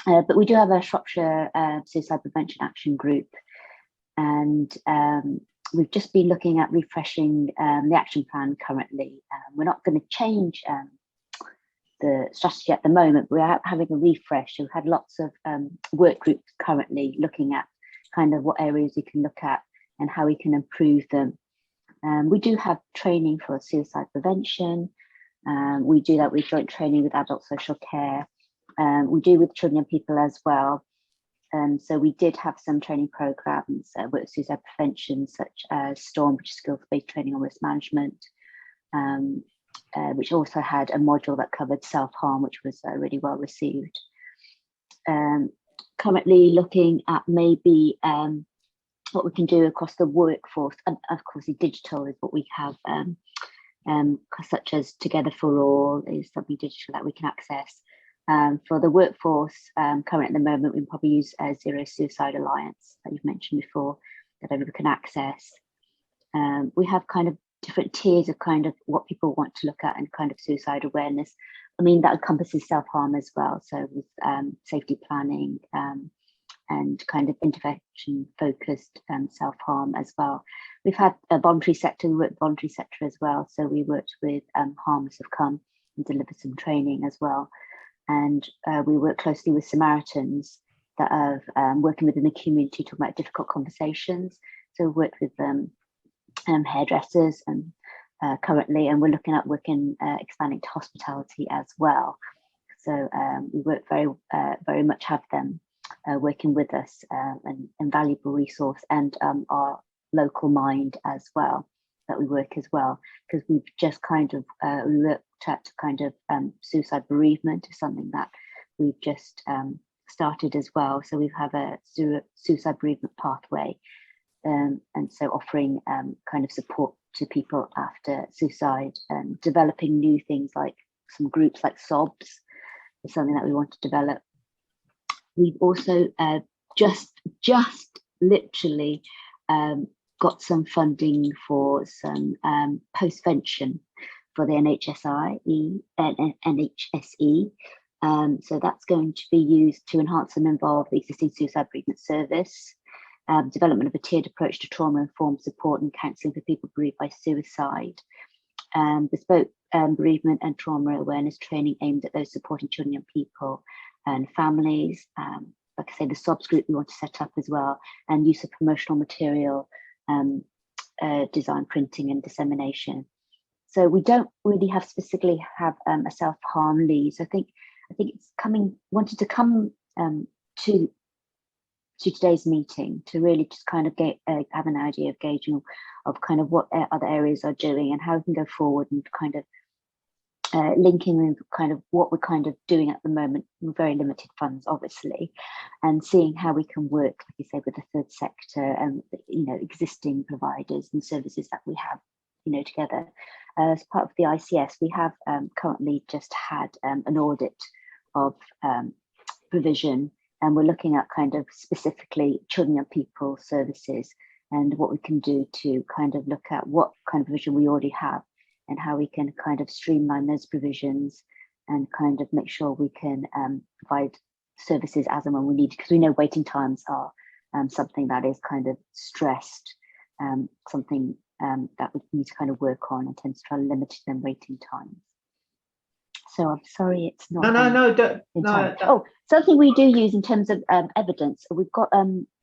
But we do have a Shropshire Suicide Prevention Action Group, and we've just been looking at refreshing the action plan currently. We're not going to change the strategy at the moment. We're having a refresh. We've had lots of work groups currently looking at kind of what areas we can look at and how we can improve them. We do have training for suicide prevention. We do that with joint training with adult social care. We do with children and people as well. So we did have some training programs with suicide prevention, such as STORM, which is skills-based training on risk management, which also had a module that covered self-harm, which was really well received. Currently looking at maybe what we can do across the workforce, and of course digital is what we have, such as Together for All is something digital that we can access. For the workforce, currently at the moment, we probably use Zero Suicide Alliance that you've mentioned before, that everyone can access. We have kind of different tiers of kind of what people want to look at and kind of suicide awareness. I mean, that encompasses self-harm as well. So with safety planning and kind of intervention focused self-harm as well. We've had a voluntary sector, we worked voluntary sector as well. So we worked with Harmless Have Come and delivered some training as well. And we work closely with Samaritans that are working within the community, talking about difficult conversations. So we worked with hairdressers and currently, and we're looking at expanding to hospitality as well. So we work very much have them working with us, and valuable resource, and our local mind as well that we work as well, because we've just kind of looked at kind of suicide bereavement is something that we've just started as well. So we have a suicide bereavement pathway, and so offering kind of support to people after suicide, and developing new things like some groups like SOBs is something that we want to develop. We've also just literally got some funding for some postvention for the NHSE. So that's going to be used to enhance and involve the existing suicide bereavement service, development of a tiered approach to trauma-informed support and counselling for people bereaved by suicide, bespoke bereavement and trauma awareness training aimed at those supporting children and people and families. Like I say, the SOBs group we want to set up as well, and use of promotional material, design, printing and dissemination. So we don't really specifically have a self-harm lead. So I think it's wanted to come to today's meeting to really just kind of have an idea of gauging of kind of what other areas are doing and how we can go forward, and kind of linking with kind of what we're kind of doing at the moment with very limited funds, obviously, and seeing how we can work, like you say, with the third sector and existing providers and services that we have, together. As part of the ICS, we have currently just had an audit of provision, and we're looking at kind of specifically children and people services and what we can do to kind of look at what kind of provision we already have and how we can kind of streamline those provisions and kind of make sure we can provide services as and when we need, because we know waiting times are something that is kind of stressed, something that we need to kind of work on in terms of trying to limit them waiting times. So I'm sorry, it's not. Oh, something we do use in terms of evidence. We've got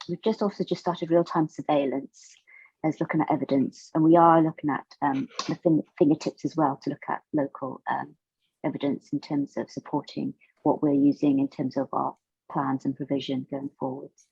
we've just started real-time surveillance as looking at evidence, and we are looking at the fingertips as well to look at local evidence in terms of supporting what we're using in terms of our plans and provision going forwards.